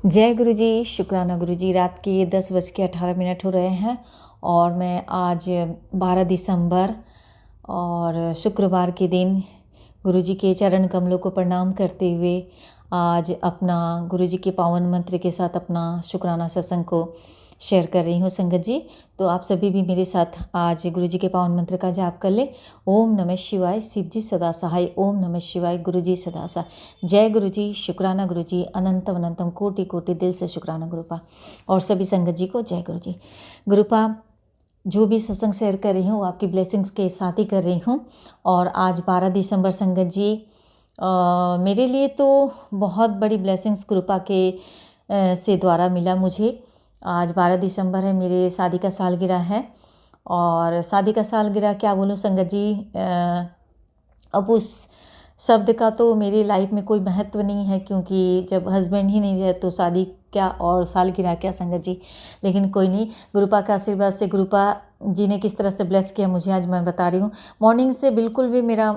जय गुरु जी, शुक्राना गुरु जी। रात के 10:18 हो रहे हैं और मैं आज 12 दिसंबर और शुक्रवार के दिन गुरु जी के चरण कमलों को प्रणाम करते हुए आज अपना गुरु जी के पावन मंत्र के साथ अपना शुक्राना सत्संग को शेयर कर रही हूँ संगत जी। तो आप सभी भी मेरे साथ आज गुरु जी के पावन मंत्र का जाप कर ले। ओम नमः शिवाय, शिव जी सदा सहाय। ओम नमः शिवाय, गुरु जी सदा सहाय। जय गुरु जी, शुक्राना गुरु जी, अनंतम अनंतम कोटि कोटि दिल से शुक्राना गुरुपा। और सभी संगत जी को जय गुरु जी। गुरुपा, जो भी सत्संग शेयर कर रही हूँ आपकी ब्लेसिंग्स के साथ ही कर रही हूँ। और आज 12 दिसंबर संगत जी मेरे लिए तो बहुत बड़ी ब्लेसिंग्स कृपा के से द्वारा मिला मुझे। आज 12 दिसंबर है, मेरे शादी का सालगिरह है। और शादी का सालगिरह क्या बोलूँ संगत जी, अब उस शब्द का तो मेरी लाइफ में कोई महत्व नहीं है, क्योंकि जब हस्बैंड ही नहीं है तो शादी क्या और सालगिरह क्या संगत जी। लेकिन कोई नहीं, गुरुपा का आशीर्वाद से गुरुपा जी ने किस तरह से ब्लेस किया मुझे आज मैं बता रही हूँ। मॉर्निंग से बिल्कुल भी मेरा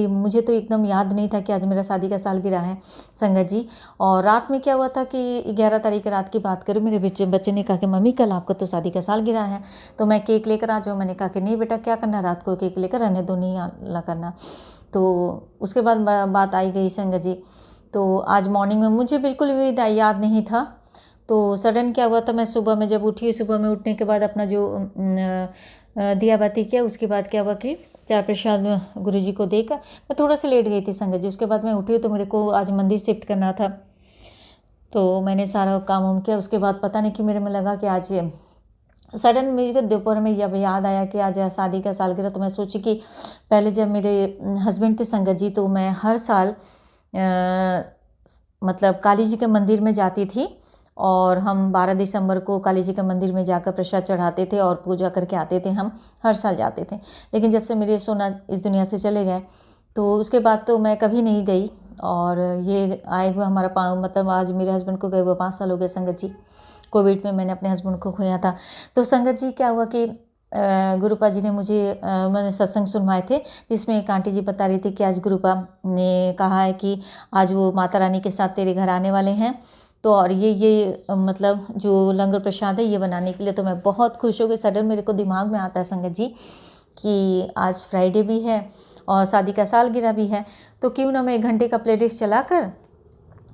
मुझे तो एकदम याद नहीं था कि आज मेरा शादी का सालगिरह है संगत जी। और रात में क्या हुआ था कि 11 तारीख रात की बात करूँ, मेरे बच्चे ने कहा कि मम्मी कल आपका तो शादी का सालगिरह है, तो मैं केक लेकर आ जाऊँ। मैंने कहा कि नहीं बेटा, क्या करना रात को केक लेकर, रहने दो, नहीं ला करना। तो उसके बाद बात आई गई संगत जी। तो आज मॉर्निंग में मुझे बिल्कुल भी याद नहीं था। तो सडन क्या हुआ था, मैं सुबह में जब उठी, सुबह में उठने के बाद अपना जो दिया बाती किया, उसके बाद क्या हुआ कि चाय प्रसाद गुरु जी को देकर मैं थोड़ा सा लेट गई थी संगत जी। उसके बाद मैं उठी तो मेरे को आज मंदिर शिफ्ट करना था, तो मैंने सारा काम वाम किया। उसके बाद पता नहीं कि मेरे में लगा कि आज सडन मुझे दोपहर में जब याद आया कि आज शादी का सालगिरह, तो मैं सोची कि पहले जब मेरे हस्बैंड थे संगत जी, तो मैं हर साल मतलब काली जी के मंदिर में जाती थी और हम 12 दिसंबर को काली जी के मंदिर में जाकर प्रसाद चढ़ाते थे और पूजा करके आते थे। हम हर साल जाते थे। लेकिन जब से मेरे सोना इस दुनिया से चले गए तो उसके बाद तो मैं कभी नहीं गई। और ये आए हुए हमारा मतलब आज मेरे हस्बैंड को गए हुए 5 साल हो गए संगत जी। कोविड में मैंने अपने हस्बैंड को खोया था। तो संगत जी क्या हुआ कि गुरुपा जी ने मुझे मैंने सत्संग सुनवाए थे, जिसमें एक आंटी जी बता रही थी कि आज गुरुपा ने कहा है कि आज वो माता रानी के साथ तेरे घर आने वाले हैं। तो और ये मतलब जो लंगर प्रसाद है ये बनाने के लिए, तो मैं बहुत खुश हो गई। सडन मेरे को दिमाग में आता है संगत जी कि आज फ्राइडे भी है और शादी का सालगिरह भी है, तो क्यों ना मैं 1 घंटे का प्लेलिस्ट चलाकर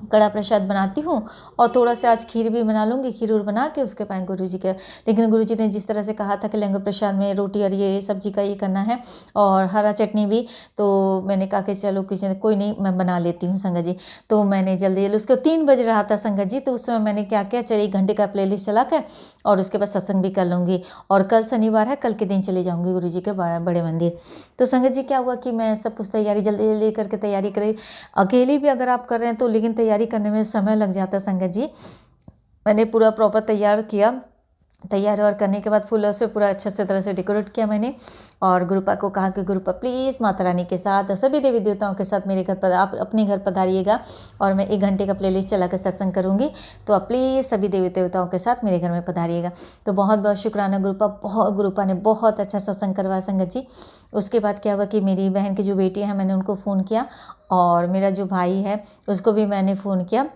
कड़ा प्रसाद बनाती हूँ और थोड़ा सा आज खीर भी बना लूँगी, खीर और बना के उसके पाएँ गुरु जी के। लेकिन गुरु जी ने जिस तरह से कहा था कि लंगर प्रसाद में रोटी और ये सब्जी का ये करना है और हरा चटनी भी, तो मैंने कहा कि चलो किसी ने कोई नहीं, मैं बना लेती हूँ संगत जी। तो मैंने जल्दी उसको 3 बज रहा था संगत जी, तो उस समय मैंने क्या किया, चलिए 1 घंटे का प्लेलिस्ट चला कर और उसके बाद सत्संग भी कर लूँगी। और कल शनिवार है, कल के दिन चली जाऊँगी गुरु जी के बड़े मंदिर। तो संगत जी क्या हुआ कि मैं सब कुछ तैयारी जल्दी जल्दी करके तैयारी करी। अकेली भी अगर आप कर रहे हैं तो, लेकिन तैयारी करने में समय लग जाता है संगत जी। मैंने पूरा प्रॉपर तैयार किया, तैयार और करने के बाद फूलों से पूरा अच्छे से तरह से डेकोरेट किया मैंने। और गुरुपा को कहा कि गुरुपा प्लीज़ माता रानी के साथ सभी देवी देवताओं के साथ मेरे घर पर, आप अपने घर पधारिएगा और मैं 1 घंटे का प्लेलिस्ट चला कर सत्संग करूँगी, तो आप प्लीज़ सभी देवी देवताओं के साथ मेरे घर में पधारिएगा। तो बहुत बहुत शुक्राना गुरुपा, गुरुपा ने बहुत अच्छा सत्संग करवाया संगत जी। उसके बाद क्या हुआ कि मेरी बहन की जो बेटी है, मैंने उनको फ़ोन किया और मेरा जो भाई है उसको भी मैंने फ़ोन किया।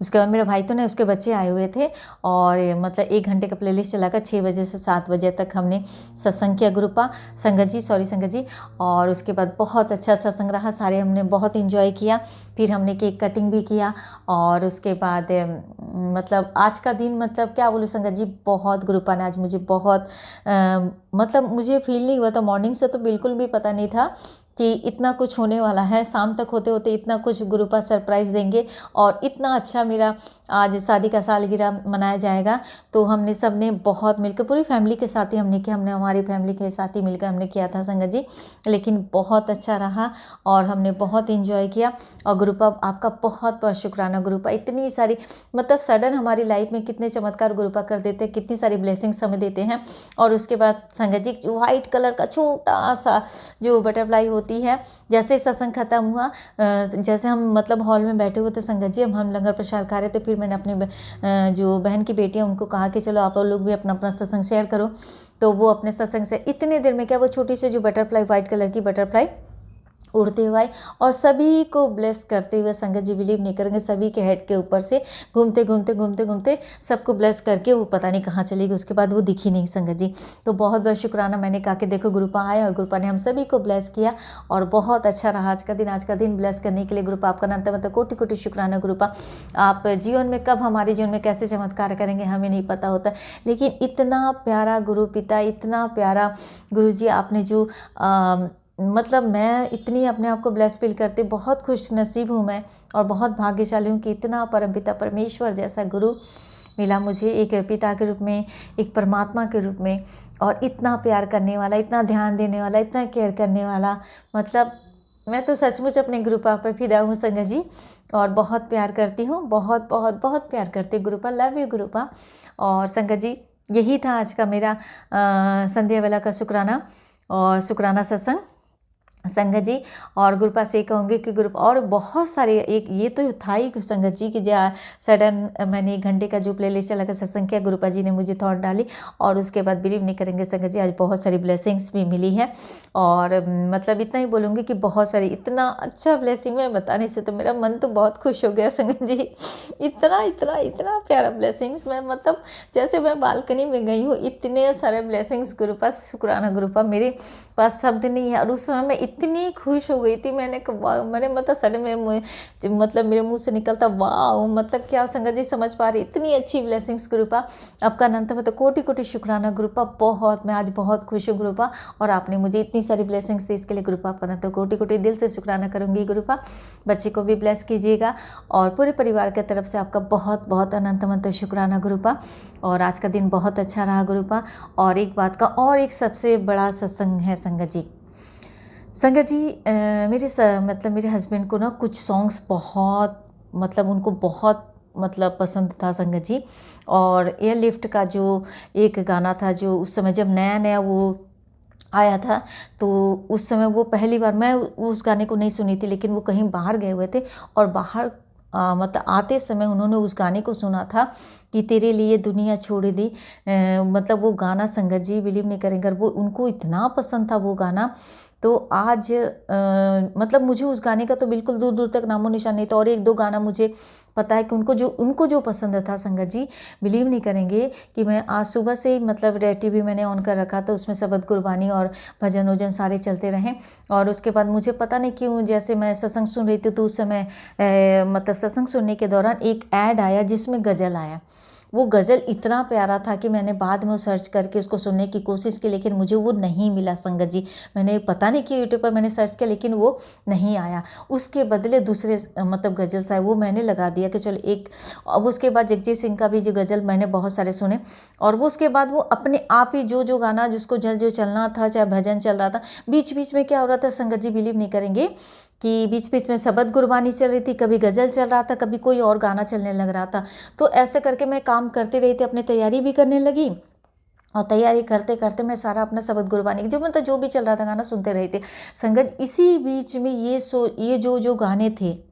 उसके बाद मेरे भाई तो नहीं, उसके बच्चे आए हुए थे और मतलब 1 घंटे का प्लेलिस्ट चलाकर 6 बजे से 7 बजे तक हमने सत्संग किया गुरुपा संगत जी। और उसके बाद बहुत अच्छा सत्संग रहा, सारे हमने बहुत इंजॉय किया। फिर हमने केक कटिंग भी किया और उसके बाद मतलब आज का दिन, मतलब क्या बोलूँ संगत जी, बहुत गुरुपा ने आज मुझे बहुत मतलब मुझे फील नहीं हुआ था मॉर्निंग से, तो बिल्कुल भी पता नहीं था कि इतना कुछ होने वाला है। शाम तक होते होते इतना कुछ गुरुपा सरप्राइज़ देंगे और इतना अच्छा मेरा आज शादी का सालगिरह मनाया जाएगा। तो हमने सब ने बहुत मिलकर, पूरी फैमिली के साथ ही हमने किया, हमने हमारी फैमिली के साथ ही मिलकर हमने किया था संगत जी। लेकिन बहुत अच्छा रहा और हमने बहुत इंजॉय किया। और गुरुपा आपका बहुत बहुत शुक्राना गुरुपा, इतनी सारी मतलब सडन हमारी लाइफ में कितने चमत्कार गुरुपा कर देते हैं, कितनी सारी ब्लेसिंग्स हमें देते हैं। और उसके बाद संगत जी जो वाइट कलर का छोटा सा जो बटरफ्लाई होती है, जैसे सत्संग खत्म हुआ, जैसे हम मतलब हॉल में बैठे हुए थे संगत जी, हम लंगर प्रसाद खा रहे थे। फिर मैंने अपनी जो बहन की बेटी है उनको कहा कि चलो आप लोग भी अपना अपना सत्संग शेयर करो। तो वो अपने सत्संग से इतने देर में क्या, वो छोटी सी जो बटरफ्लाई, वाइट कलर की बटरफ्लाई, उड़ते हुए आई और सभी को ब्लेस करते हुए, संगत जी बिलीव नहीं करेंगे, सभी के हेड के ऊपर से घूमते घूमते घूमते घूमते सबको ब्लेस करके वो पता नहीं कहाँ चली गई। उसके बाद वो दिखी नहीं संगत जी। तो बहुत बहुत शुक्राना। मैंने कहा कि देखो गुरुपा आए और गुरुपा ने हम सभी को ब्लेस किया और बहुत अच्छा रहा आज का दिन। आज का दिन ब्लेस करने के लिए गुरुपा आपका मतलब कोटि कोटि शुक्राना गुरुपा। आप जीवन में कब हमारे जीवन में कैसे चमत्कार करेंगे हमें नहीं पता होता, लेकिन इतना प्यारा गुरु पिता, इतना प्यारा गुरु जी आपने जो मतलब मैं इतनी अपने आप को ब्लेस फील करती, बहुत खुश नसीब हूँ मैं और बहुत भाग्यशाली हूँ कि इतना परमपिता परमेश्वर जैसा गुरु मिला मुझे, एक पिता के रूप में, एक परमात्मा के रूप में, और इतना प्यार करने वाला, इतना ध्यान देने वाला, इतना केयर करने वाला। मतलब मैं तो सचमुच अपने गुरुपा पर फिदा हूँ संगत जी और बहुत प्यार करती हूँ, बहुत बहुत बहुत प्यार करती हूँ गुरुपा। Love you गुरुपा। और संगत जी यही था आज का मेरा संध्या वेला का शुक्राना और शुक्राना सत्संग संगत जी। और गुरुपा से कहूँगी कि ग्रुप और बहुत सारे, एक ये तो था ही संगत जी कि जो सडन मैंने 1 घंटे का जो प्लेलिस्ट चला कर सत्संग किया, गुरुपा जी ने मुझे थॉट डाली और उसके बाद बिलीव नहीं करेंगे संगत जी आज बहुत सारी ब्लेसिंग्स भी मिली है। और मतलब इतना ही बोलूँगी कि बहुत सारी, इतना अच्छा ब्लेसिंग मैं बताने से तो मेरा मन तो बहुत खुश हो गया संगत जी। इतना इतना इतना प्यारा ब्लेसिंग्स, मैं मतलब जैसे मैं बालकनी में गई हूँ इतने सारे ब्लेसिंग्स गुरुपा, शुक्राना गुरुपा, मेरे पास शब्द नहीं है। और उस समय मैं इतनी खुश हो गई थी, मैंने मतलब सडन मेरे मुंह से निकलता वाह, मतलब क्या संगत जी समझ पा रही, इतनी अच्छी ब्लेसिंग्स गुरुपा आपका अनंत मतलब कोटि कोटि शुक्राना गुरुपा। बहुत मैं आज बहुत खुश हूँ गुरुपा और आपने मुझे इतनी सारी ब्लेसिंग्स दी, इसके लिए गुरुपा आपका अनंत कोटि कोटि दिल से शुक्राना करूँगी गुरुपा। बच्चे को भी ब्लेस कीजिएगा और पूरे परिवार की तरफ से आपका बहुत बहुत अनंत शुक्राना गुरुपा। और आज का दिन बहुत अच्छा रहा गुरुपा। और एक बात का और एक सबसे बड़ा सत्संग है संगत जी। संगत जी मेरे हस्बैंड को ना कुछ सॉन्ग्स बहुत मतलब उनको बहुत मतलब पसंद था संगत जी। और एयरलिफ्ट का जो एक गाना था जो उस समय जब नया नया वो आया था, तो उस समय वो पहली बार मैं उस गाने को नहीं सुनी थी, लेकिन वो कहीं बाहर गए हुए थे और बाहर मतलब आते समय उन्होंने उस गाने को सुना था कि तेरे लिए दुनिया छोड़ दी। मतलब वो गाना संगत जी बिलीव नहीं करेंगे, वो उनको इतना पसंद था वो गाना। तो आज मतलब मुझे उस गाने का तो बिल्कुल दूर दूर तक नामो निशान नहीं था। और 1-2 गाना मुझे पता है कि उनको जो पसंद था संगत जी, बिलीव नहीं करेंगे कि मैं आज सुबह से ही मतलब टीवी मैंने ऑन कर रखा था, उसमें सबद गुरबानी और भजन वजन सारे चलते रहे। और उसके बाद मुझे पता नहीं क्यों जैसे मैं सत्संग सुन रही थी तो उस समय मतलब सत्संग सुनने के दौरान एक ऐड आया जिसमें गज़ल आया। वो गज़ल इतना प्यारा था कि मैंने बाद में सर्च करके उसको सुनने की कोशिश की, लेकिन मुझे वो नहीं मिला संगत जी। मैंने पता नहीं कि यूट्यूब पर मैंने सर्च किया लेकिन वो नहीं आया। उसके बदले दूसरे मतलब गज़ल्स आए, वो मैंने लगा दिया कि चलो एक। अब उसके बाद जगजीत सिंह का भी जो गज़ल मैंने बहुत सारे सुने। और वो उसके बाद वो अपने आप ही जो गाना जिसको जो चलना था, चाहे भजन चल रहा था, बीच बीच में क्या हो रहा था संगत जी बिलीव नहीं करेंगे कि बीच बीच में सबद गुरबानी चल रही थी, कभी गज़ल चल रहा था, कभी कोई और गाना चलने लग रहा था। तो ऐसे करके मैं काम करते रही थी, अपनी तैयारी भी करने लगी और तैयारी करते करते मैं सारा अपना सबद गुरबानी जो भी चल रहा था गाना सुनते रहे थे संगत। इसी बीच में ये जो गाने थे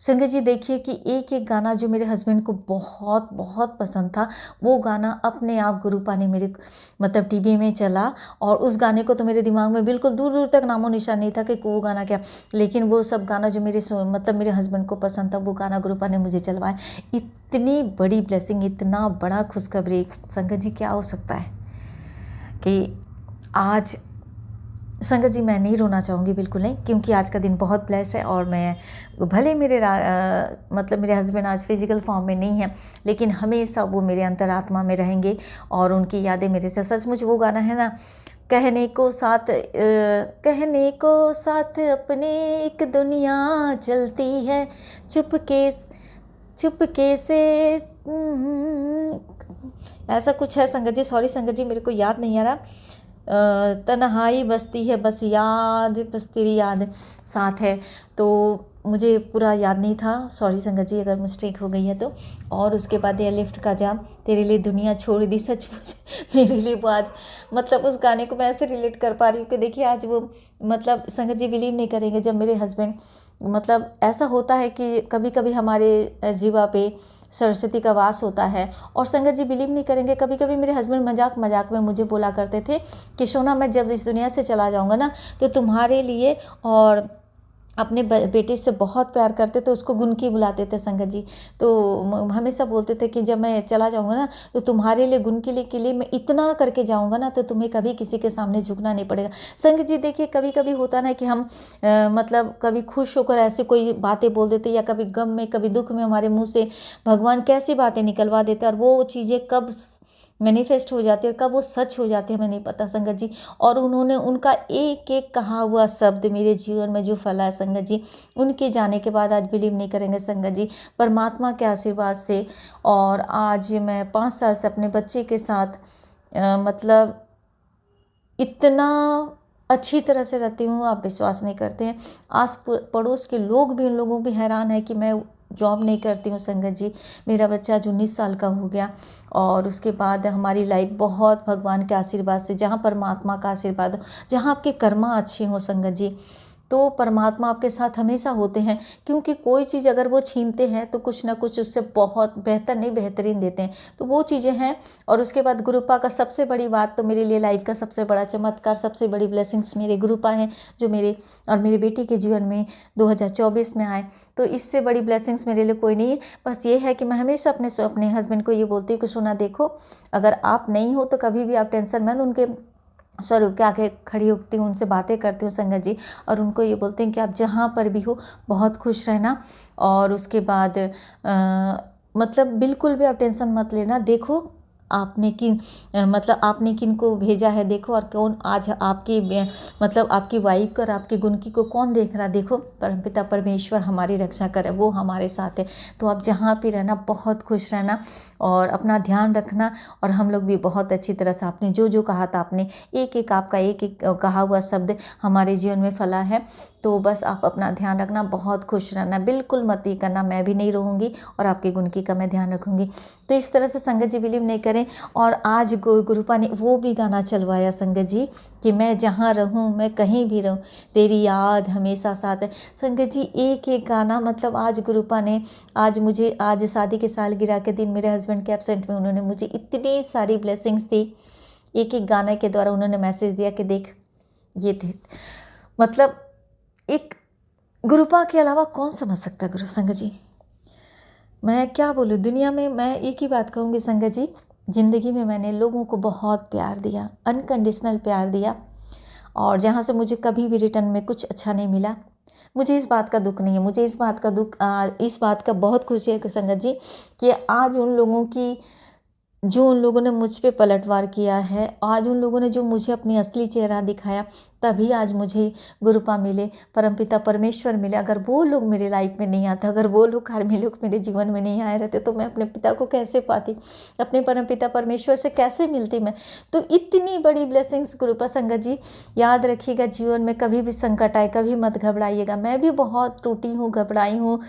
संगत जी, देखिए कि एक एक गाना जो मेरे हस्बैंड को बहुत बहुत पसंद था, वो गाना अपने आप गुरुपा ने मेरे मतलब टीवी में चला। और उस गाने को तो मेरे दिमाग में बिल्कुल दूर दूर तक नामो निशान नहीं था कि वो गाना क्या, लेकिन वो सब गाना जो मेरे हस्बैंड को पसंद था वो गाना गुरुपा ने मुझे चलवाया। इतनी बड़ी ब्लेसिंग, इतना बड़ा खुशखबरी संगत जी क्या हो सकता है कि आज संगत जी मैं नहीं रोना चाहूँगी, बिल्कुल नहीं, क्योंकि आज का दिन बहुत ब्लेस्ड है। और मैं भले मेरे हस्बैंड आज फिजिकल फॉर्म में नहीं है, लेकिन हमेशा वो मेरे अंतरात्मा में रहेंगे और उनकी यादें मेरे से। सचमुच वो गाना है ना, कहने को साथ अपने एक दुनिया चलती है, चुपके से ऐसा कुछ है संगत जी। सॉरी संगत जी, मेरे को याद नहीं आ रहा। तन्हाई बसती है बस तेरी याद साथ है, तो मुझे पूरा याद नहीं था। सॉरी संगत जी अगर मिस्टेक हो गई है तो। और उसके बाद एयरलिफ्ट का जाम, तेरे लिए दुनिया छोड़ दी, सचमुच मेरे लिए वो आज मतलब उस गाने को मैं ऐसे रिलेट कर पा रही हूँ कि देखिए आज वो मतलब संगत जी बिलीव नहीं करेंगे, जब मेरे हस्बैंड मतलब ऐसा होता है कि कभी कभी हमारे जीवा पे सरस्वती का वास होता है। और संगत जी बिलीव नहीं करेंगे, कभी कभी मेरे हस्बैंड मजाक में मुझे बोला करते थे कि सोना मैं जब इस दुनिया से चला जाऊंगा ना तो तुम्हारे लिए और अपने बेटे से बहुत प्यार करते थे, उसको गुनकी बुलाते थे संगत जी। तो हमेशा बोलते थे कि जब मैं चला जाऊँगा ना, तो तुम्हारे लिए गुनकी के लिए मैं इतना करके जाऊँगा ना, तो तुम्हें कभी किसी के सामने झुकना नहीं पड़ेगा। संगत जी देखिए, कभी कभी होता ना कि हम मतलब कभी खुश होकर ऐसे कोई बातें बोल देते, या कभी गम में कभी दुख में हमारे मुँह से भगवान कैसी बातें निकलवा देते, और वो चीज़ें कब मैनिफेस्ट हो जाती है और कब वो सच हो जाती है हमें नहीं पता संगत जी। और उन्होंने उनका एक एक कहा हुआ शब्द मेरे जीवन में जो फला है संगत जी, उनके जाने के बाद आज बिलीव नहीं करेंगे संगत जी, परमात्मा के आशीर्वाद से। और आज मैं 5 साल से अपने बच्चे के साथ मतलब इतना अच्छी तरह से रहती हूँ, आप विश्वास नहीं करते हैं। आस पड़ोस के लोग भी, उन लोगों भी हैरान है कि मैं जॉब नहीं करती हूँ संगत जी। मेरा बच्चा आज 19 साल का हो गया, और उसके बाद हमारी लाइफ बहुत भगवान के आशीर्वाद से, जहाँ परमात्मा का आशीर्वाद हो, जहाँ आपके कर्मा अच्छे हों संगत जी, तो परमात्मा आपके साथ हमेशा होते हैं। क्योंकि कोई चीज़ अगर वो छीनते हैं तो कुछ ना कुछ उससे बहुत बेहतर नहीं बेहतरीन देते हैं, तो वो चीज़ें हैं। और उसके बाद गुरुपा का सबसे बड़ी बात, तो मेरे लिए लाइफ का सबसे बड़ा चमत्कार, सबसे बड़ी ब्लेसिंग्स मेरे गुरुपा हैं, जो मेरे और मेरी बेटी के जीवन में 2024 में आए। तो इससे बड़ी ब्लेसिंग्स मेरे लिए कोई नहीं है। बस ये है कि मैं हमेशा अपने हस्बैंड को ये बोलती हूँ कि सोना देखो, अगर आप नहीं हो तो कभी भी आप टेंशन मत, उनके स्वरूप के आगे खड़ी होती हूँ, उनसे बातें करती हूँ संगत जी, और उनको ये बोलते हैं कि आप जहाँ पर भी हो बहुत खुश रहना। और उसके बाद मतलब बिल्कुल भी आप टेंशन मत लेना। देखो आपने किन मतलब आपने किन को भेजा है, देखो, और कौन आज आपकी मतलब आपकी वाइफ को और आपकी गुनकी को कौन देख रहा, देखो परमपिता परमेश्वर हमारी रक्षा करे, वो हमारे साथ है। तो आप जहाँ भी रहना बहुत खुश रहना और अपना ध्यान रखना। और हम लोग भी बहुत अच्छी तरह से, आपने जो जो कहा था, आपने एक एक आपका एक एक कहा हुआ शब्द हमारे जीवन में फला है। तो बस आप अपना ध्यान रखना, बहुत खुश रहना, बिल्कुल मत ही करना, मैं भी नहीं रहूँगी और आपकी गुनकी का मैं ध्यान रखूँगी। तो इस तरह से संगत जी बिलीव नहीं करें। और आज गुरुपा ने वो भी गाना चलवाया संगत जी कि मैं जहाँ रहूँ, मैं कहीं भी रहूँ, तेरी याद हमेशा साथ है। संगत जी एक एक गाना, मतलब आज गुरुपा ने आज शादी के सालगिरह के दिन मेरे हस्बैंड के एब्सेंट में उन्होंने मुझे इतनी सारी ब्लेसिंग्स दी। एक एक गाने के द्वारा उन्होंने मैसेज दिया कि देख ये थे, मतलब एक गुरुपा के अलावा कौन समझ सकता है गुरु संगत जी। मैं क्या बोलूँ, दुनिया में मैं एक ही बात कहूँगी संगत जी, ज़िंदगी में मैंने लोगों को बहुत प्यार दिया, अनकंडीशनल प्यार दिया, और जहाँ से मुझे कभी भी रिटर्न में कुछ अच्छा नहीं मिला। मुझे इस बात का दुख नहीं है, मुझे इस बात का बहुत खुशी है कि संगत जी कि आज उन लोगों की, जो उन लोगों ने मुझ पे पलटवार किया है, आज उन लोगों ने जो मुझे अपनी असली चेहरा दिखाया, तभी आज मुझे गुरुपा मिले, परमपिता परमेश्वर मिले। अगर वो लोग मेरे लाइफ में नहीं आते, अगर वो लोग कार्मी लोग मेरे जीवन में नहीं आए रहते, तो मैं अपने पिता को कैसे पाती, अपने परमपिता परमेश्वर से कैसे मिलती मैं। तो इतनी बड़ी ब्लेसिंग्स गुरुपा संगत जी, याद रखिएगा जीवन में कभी भी संकट आए कभी मत घबराइएगा। मैं भी बहुत टूटी हूँ, घबराई हूँ,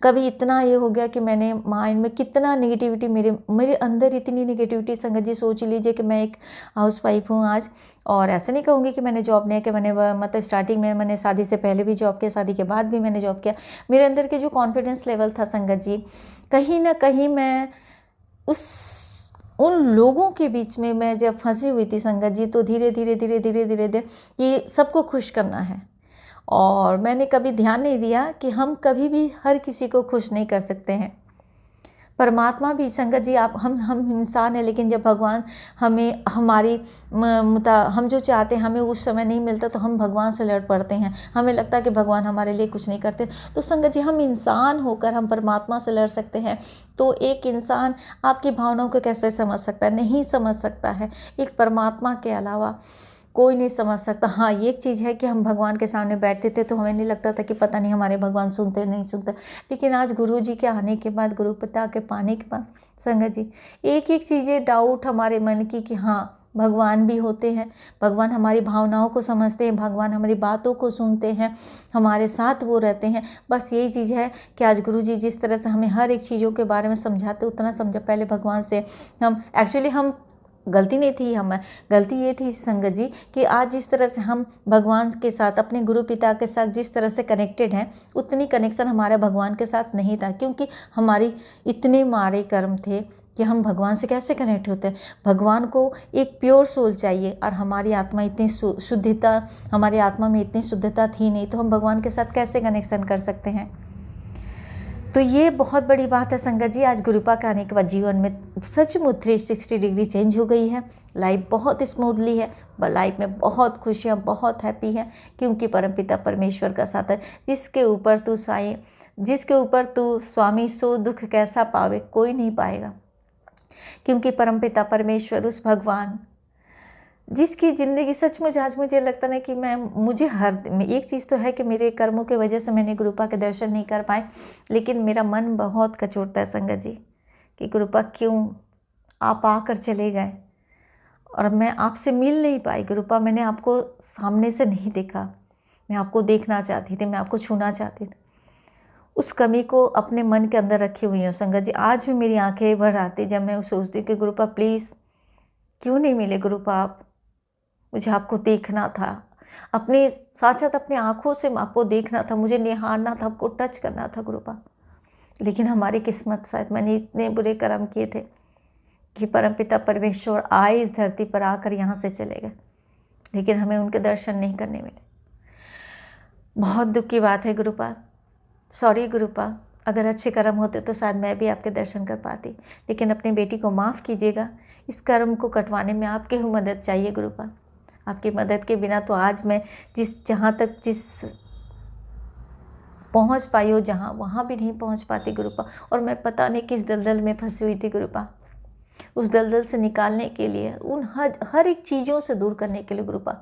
कभी इतना ये हो गया कि मैंने माइंड में कितना नेगेटिविटी, मेरे अंदर इतनी नेगेटिविटी संगत जी, सोच लीजिए कि मैं एक हाउसवाइफ हूँ आज। और ऐसे नहीं कहूँगी कि मैंने जॉब नहीं किया, मैंने मतलब स्टार्टिंग में मैंने शादी से पहले भी जॉब किया, शादी के बाद भी मैंने जॉब किया। मेरे अंदर के जो कॉन्फिडेंस लेवल था संगत जी, कहीं ना कहीं मैं उन लोगों के बीच में मैं जब फंसी हुई थी संगत जी, तो धीरे धीरे धीरे धीरे धीरे धीरे कि सबको खुश करना है। और मैंने कभी ध्यान नहीं दिया कि हम कभी भी हर किसी को खुश नहीं कर सकते हैं। परमात्मा भी संगत जी, आप हम इंसान हैं, लेकिन जब भगवान हमें हम जो चाहते हैं हमें उस समय नहीं मिलता, तो हम भगवान से लड़ पड़ते हैं। हमें लगता है कि भगवान हमारे लिए कुछ नहीं करते। तो संगत जी, हम इंसान होकर हम परमात्मा से लड़ सकते हैं, तो एक इंसान आपकी भावनाओं को कैसे समझ सकता है? नहीं समझ सकता है। एक परमात्मा के अलावा कोई नहीं समझ सकता। हाँ, ये एक चीज़ है कि हम भगवान के सामने बैठते थे तो हमें नहीं लगता था कि पता नहीं हमारे भगवान सुनते नहीं सुनते, लेकिन आज गुरु जी के आने के बाद, गुरु पिता के पाने के बाद संगत जी, एक एक चीज़ें डाउट हमारे मन की कि हाँ भगवान भी होते हैं, भगवान हमारी भावनाओं को समझते हैं, भगवान हमारी बातों को सुनते हैं, हमारे साथ वो रहते हैं। बस यही चीज़ है कि आज गुरु जी जिस तरह से हमें हर एक चीज़ों के बारे में समझाते, उतना समझा पहले भगवान से हम गलती नहीं थी, गलती ये थी संगत जी कि आज जिस तरह से हम भगवान के साथ, अपने गुरु पिता के साथ जिस तरह से कनेक्टेड हैं, उतनी कनेक्शन हमारे भगवान के साथ नहीं था, क्योंकि हमारी इतने माड़े कर्म थे कि हम भगवान से कैसे कनेक्ट होते हैं। भगवान को एक प्योर सोल चाहिए और हमारी आत्मा इतनी शुद्धता, हमारी आत्मा में इतनी शुद्धता थी नहीं, तो हम भगवान के साथ कैसे कनेक्शन कर सकते हैं। तो ये बहुत बड़ी बात है संगत जी। आज गुरुपा के आने के बाद जीवन में सचमुच 360 डिग्री चेंज हो गई है। लाइफ बहुत स्मूथली है, लाइफ में बहुत खुशियाँ, बहुत हैप्पी है, क्योंकि परमपिता परमेश्वर का साथ है। जिसके ऊपर तू स्वामी सो दुख कैसा पावे, कोई नहीं पाएगा, क्योंकि परमपिता परमेश्वर उस भगवान जिसकी ज़िंदगी सचमुच आज मुझे लगता है कि एक चीज़ तो है कि मेरे कर्मों की वजह से मैंने गुरुपा के दर्शन नहीं कर पाए, लेकिन मेरा मन बहुत कचोटता है संगत जी कि गुरुपा क्यों आप आकर चले गए और मैं आपसे मिल नहीं पाई। गुरुपा, मैंने आपको सामने से नहीं देखा, मैं आपको देखना चाहती थी, मैं आपको छूना चाहती थी। उस कमी को अपने मन के अंदर रखी हुई हूँ संगत जी। आज भी मेरी आंखें भर आती जब मैं सोचती हूँ कि गुरुपा प्लीज़ क्यों नहीं मिले गुरुपा आप, मुझे आपको देखना था, अपने साक्षात अपनी आँखों से आपको देखना था, मुझे निहारना था, आपको टच करना था गुरुपा। लेकिन हमारी किस्मत, शायद मैंने इतने बुरे कर्म किए थे कि परमपिता परमेश्वर आए इस धरती पर, आकर यहाँ से चले गए, लेकिन हमें उनके दर्शन नहीं करने मिले। बहुत दुख की बात है गुरुपा, सॉरी गुरुपा। अगर अच्छे कर्म होते तो शायद मैं भी आपके दर्शन कर पाती, लेकिन अपनी बेटी को माफ़ कीजिएगा। इस कर्म को कटवाने में आपकी ही मदद चाहिए गुरुपा। आपकी मदद के बिना तो आज मैं जहाँ तक पहुँच पाई हो, वहाँ भी नहीं पहुँच पाती गुरुपा। और मैं पता नहीं किस दलदल में फंसी हुई थी गुरुपा। उस दलदल से निकालने के लिए, उन हर एक चीज़ों से दूर करने के लिए गुरुपा,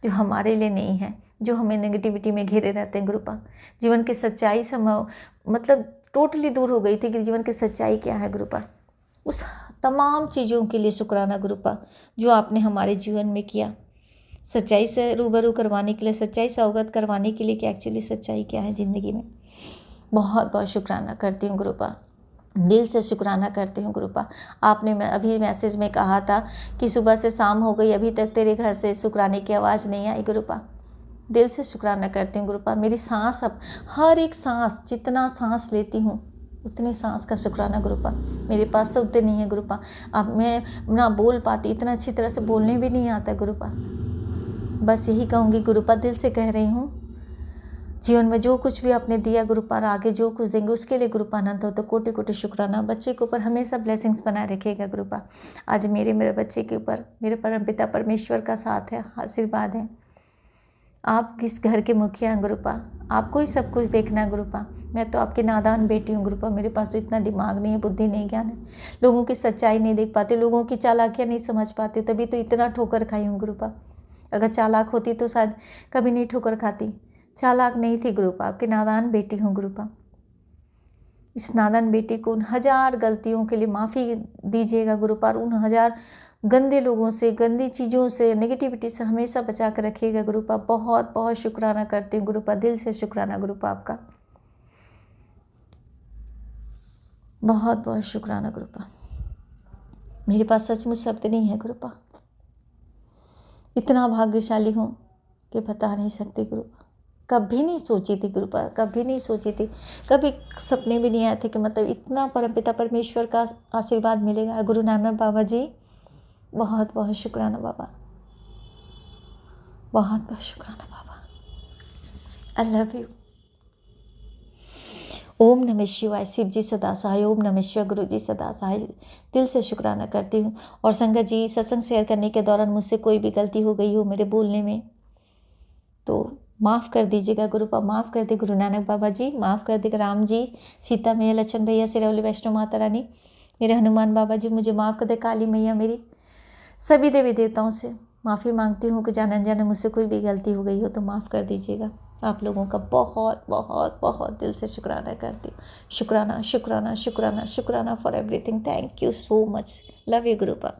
जो हमारे लिए नहीं है, जो हमें नेगेटिविटी में घिरे रहते हैं गुरुपा। जीवन की सच्चाई से मतलब टोटली दूर हो गई थी कि जीवन की सच्चाई क्या है गुरुपा। उस तमाम चीज़ों के लिए शुक्राना गुरुपा जो आपने हमारे जीवन में किया, सच्चाई से रूबरू करवाने के लिए, सच्चाई से अवगत करवाने के लिए कि एक्चुअली सच्चाई क्या है ज़िंदगी में। बहुत बहुत शुक्राना करती हूँ गुरुपा, दिल से शुक्राना करती हूँ गुरुपा। आपने मैं अभी मैसेज में कहा था कि सुबह से शाम हो गई, अभी तक तेरे घर से शुक्राने की आवाज़ नहीं आई गुरुपा। दिल से शुक्राना करती हूँ गुरुपा। मेरी सांस, अब हर एक सांस, जितना सांस लेती हूँ उतनी सांस का शुक्राना गुरुपा। मेरे पास शब्द नहीं है गुरुपा, अब मैं ना बोल पाती, इतना अच्छी तरह से बोलने भी नहीं आता गुरुपा। बस यही कहूँगी गुरुपा, दिल से कह रही हूँ, जीवन में जो कुछ भी आपने दिया गुरुपा, आगे जो कुछ देंगे उसके लिए गुरुपा अनंत हो तो कोटि कोटि शुक्राना। बच्चे के ऊपर हमेशा ब्लेसिंग्स बनाए रखिएगा गुरुपा। आज मेरे बच्चे के ऊपर मेरे परमपिता परमेश्वर का साथ है, आशीर्वाद है। आप किस घर के मुखिया हैं गुरुपा, आपको ही सब कुछ देखना है गुरुपा। मैं तो आपकी नादान बेटी हूँ गुरुपा, मेरे पास तो इतना दिमाग नहीं है, बुद्धि नहीं, ज्ञान है, लोगों की सच्चाई नहीं देख पाती, लोगों की चालाकियाँ नहीं समझ पाती, तभी तो इतना ठोकर खाई हूँ गुरुपा। अगर चालाक होती तो शायद कभी नहीं ठोकर खाती। चालाक नहीं थी गुरुपा, आपकी नादान बेटी हूँ गुरुपा। इस नादान बेटी को उन 1000 गलतियों के लिए माफ़ी दीजिएगा गुरुपा, और उन 1000 गंदे लोगों से, गंदी चीज़ों से, नेगेटिविटी से हमेशा बचा कर रखिएगा गुरुपा। बहुत बहुत शुक्राना करती हूँ गुरुपा, दिल से शुक्राना गुरुपा आपका, बहुत बहुत शुक्राना गुरुपा। मेरे पास सचमुच शब्द नहीं है गुरुपा, इतना भाग्यशाली हूँ कि बता नहीं सकती गुरुपा। कभी नहीं सोची थी गुरुपा, कभी नहीं सोची थी, कभी सपने भी नहीं आए थे कि मतलब इतना परमपिता परमेश्वर का आशीर्वाद मिलेगा। गुरु नानक बाबा जी, बहुत बहुत शुक्राना बाबा, बहुत बहुत शुक्राना बाबा। I love you. ओम नमः शिवाय। शिव जी सदा सहाय, ओम नमः शिवाय। गुरु जी सदा सहाय। दिल से शुक्राना करती हूँ। और संगत जी, सत्संग शेयर करने के दौरान मुझसे कोई भी गलती हो गई हो मेरे बोलने में तो माफ़ कर दीजिएगा गुरुपा, माफ़ कर दे गुरु नानक बाबा जी, माफ़ कर दे राम जी, सीता मैया, लक्ष्मण भैया, सिरौली वैष्णो माता रानी, मेरे हनुमान बाबा जी, मुझे माफ़ कर दे काली मैया, मेरी सभी देवी देवताओं से माफ़ी मांगती हूँ कि जाने अनजाने मुझसे कोई भी गलती हो गई हो तो माफ़ कर दीजिएगा। आप लोगों का बहुत बहुत बहुत दिल से शुक्राना करती हूँ। शुक्राना शुक्राना शुक्राना शुक्राना for everything. Thank you so much. Love you गुरुपा।